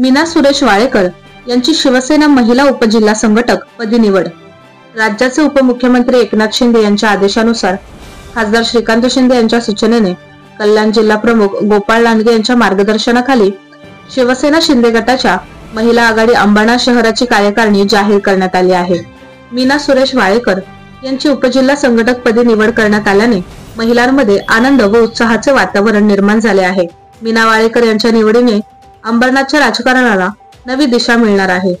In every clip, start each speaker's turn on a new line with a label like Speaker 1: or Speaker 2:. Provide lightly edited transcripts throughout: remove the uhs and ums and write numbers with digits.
Speaker 1: मीना सुरेश वाळेकर यांची शिवसेना महिला उपजिल्हा संघटक पदी निवड। राज्याचे उपमुख्यमंत्री एकनाथ शिंदे यांच्या आदेशानुसार खासदार श्रीकांत शिंदे यांच्या सूचनेने कल्याण जिल्हा प्रमुख गोपाळ लांडगे यांच्या मार्गदर्शनाखाली शिवसेना शिंदे गटाच्या महिला आघाडी अंबरनाथ शहराची कार्यकारिणी जाहीर करण्यात आली आहे। मीना सुरेश वाळेकर यांची उपजिल्हा संघटक पदी निवड करण्यात आल्याने महिलांमध्ये आनंद व उत्साहाचे वातावरण निर्माण झाले आहे। मीना वाळेकर यांच्या निवडीने अंबरनाथच्या राजकारणाला नवी दिशा मिळणार आहे।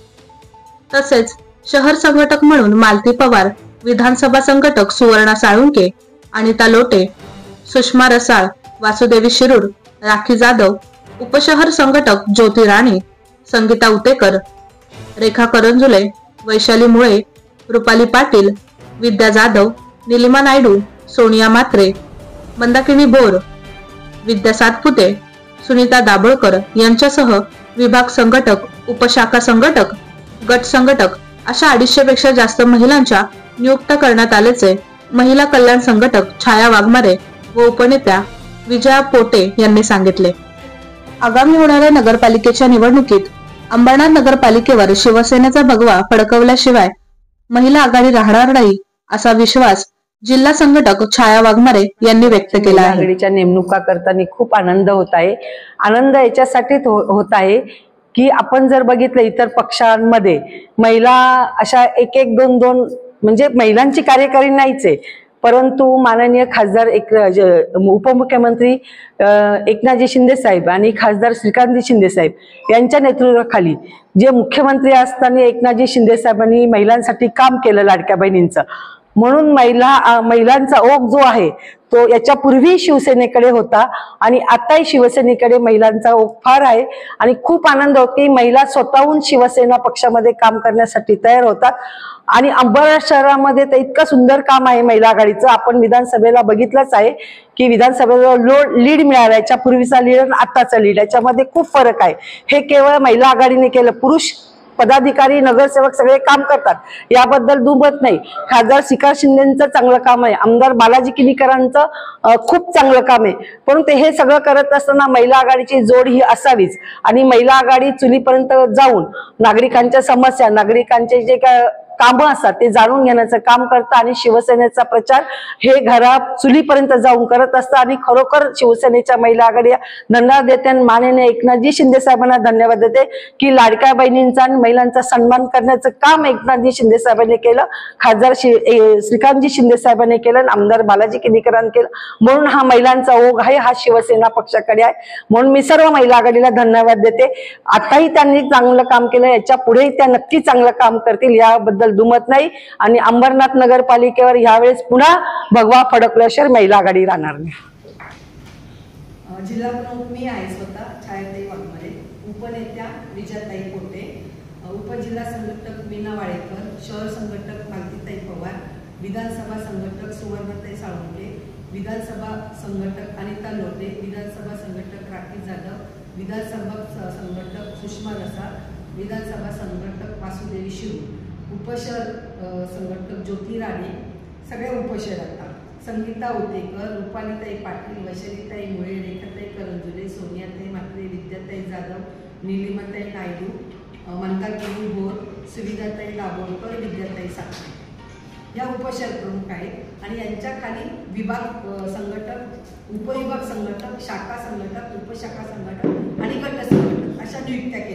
Speaker 1: तसेच शहर संघटक म्हणून मालती पवार, विधानसभा संघटक सुवर्णा साळुंके, अनिता लोटे, सुषमा रसाळ, वासुदेवी शिरूर, राखी जाधव, उपशहर संघटक ज्योती राणे, संगीता उतेकर, रेखा करंजुले, वैशाली मुळे, रुपाली पाटील, विद्या जाधव, निलिमा नायडू, सोनिया मात्रे, मंदाकिनी बोर, विद्या सातपुते, सुनीता दाभोळकर यांच्यासह विभाग संघटक, उपशाखा संघटक, गट संघटक अशा 250 पेक्षा जास्त महिलांच्या नियुक्त करण्यात आल्याचे महिला कल्याण संघटक छाया वाघमारे व उपनेत्या विजया पोटे यांनी सांगितले। आगामी होणाऱ्या नगरपालिकेच्या निवडणुकीत अंबरनाथ नगरपालिकेवर शिवसेनेचा भगवा फडकवल्याशिवाय महिला आघाडी राहणार नाही असा विश्वास जिल्हा संघटक छाया वाघमारे यांनी व्यक्त केला आहे।
Speaker 2: आघाडीच्या नेमणुका करताना खूप आनंद होत आहे। आनंद याच्यासाठी होत आहे की आपण जर बघितलं इतर पक्षांमध्ये महिला अशा एक एक दोन दोन म्हणजे महिलांची कार्यकारिणी नाहीच आहे, परंतु माननीय खासदार उपमुख्यमंत्री एकनाथजी शिंदे साहेब आणि खासदार श्रीकांत शिंदे साहेब यांच्या नेतृत्वाखाली जे मुख्यमंत्री असताना एकनाथजी शिंदे साहेबांनी महिलांसाठी काम केलं लाडक्या बहिणींचं, म्हणून महिलांचा ओघ जो आहे तो याच्यापूर्वी शिवसेनेकडे होता आणि आताही शिवसेनेकडे महिलांचा ओघ फार आहे आणि खूप आनंद होतो की महिला स्वतःहून शिवसेना पक्षामध्ये काम करण्यासाठी तयार होतात। आणि अंबरनाथ शहरामध्ये तर इतकं सुंदर काम आहे महिला आघाडीचं। आपण विधानसभेला बघितलंच आहे की विधानसभेला लीड मिळाला, याच्या पूर्वीचा लीड आणि आताचा लीड याच्यामध्ये खूप फरक आहे। हे केवळ महिला आघाडीने केलं, पुरुष पदाधिकारी नगरसेवक सगळे काम करतात, याबद्दल दुमत नाही। खासदार श्रीकांत शिंदेंचं चांगलं काम आहे, आमदार बालाजी किनीकरांचं खूप चांगलं काम आहे, परंतु हे सगळं करत असताना महिला आघाडीची जोड ही असावीच आणि महिला आघाडी चुलीपर्यंत जाऊन नागरिकांच्या समस्या, नागरिकांचे जे काय कामं असतात ते जाणून घेण्याचं काम करतं आणि शिवसेनेचा प्रचार हे घरात चुलीपर्यंत जाऊन करत असतं आणि खरोखर शिवसेनेच्या महिला आघाडी धन्यवाद देते आणि माननीय एकनाथजी शिंदे साहेबांना धन्यवाद देते की लाडक्या बहिणींचा आणि महिलांचा सन्मान करण्याचं काम एकनाथजी शिंदे साहेबांनी केलं, खासदार श्रीकांतजी शिंदे साहेबांनी केलं आणि आमदार बालाजी किनीकरांनी केलं, म्हणून हा महिलांचा ओघ आहे हा शिवसेना पक्षाकडे आहे। म्हणून मी सर्व महिला आघाडीला धन्यवाद देते। आताही त्यांनी चांगलं काम केलं, याच्या पुढेही त्या नक्की चांगलं काम करतील याबद्दल दुमत नाही आणि अंबरनाथ नगरपालिकेवर यावेळेस पुन्हा भगवा फडकल्याशिवाय महिला आघाडी राहणार नाही।
Speaker 3: जिल्हा प्रमुख मी आहे स्वतः छायाताई वाघमारे, उपनेत्या विजयाताई पोटे, उपजिल्हा संघटक मीना वाळेकर, शहर संघटक मालतीताई पवार, विधानसभा संघटक सुवर्णाताई साळुंके, विधानसभा संघटक अनिता लोटे, विधानसभा संघटक राखी जाधव, विधानसभा संघटक सुषमा रसाळ, विधानसभा संघटक वासुदेवी शिरूर, उपशहर संघटक ज्योती राणे, सगळे उपशहर आता संगीता उतेकर, रुपालीताई पाटील, वैशालीताई मुळे, रेखाताई करंजुले, सोनियाताई मात्रे, विद्याताई जाधव, निलिमाताई नायडू, मंदाकिनी बोर, सुविधाताई दाभोळकर, विद्याताई सातपुते या उपशहर प्रमुख आहेत आणि यांच्या खाली विभाग संघटक, उपविभाग संघटक, शाखा संघटक, उपशाखा संघटक आणि गट संघटक अशा नियुक्त्या केल्या।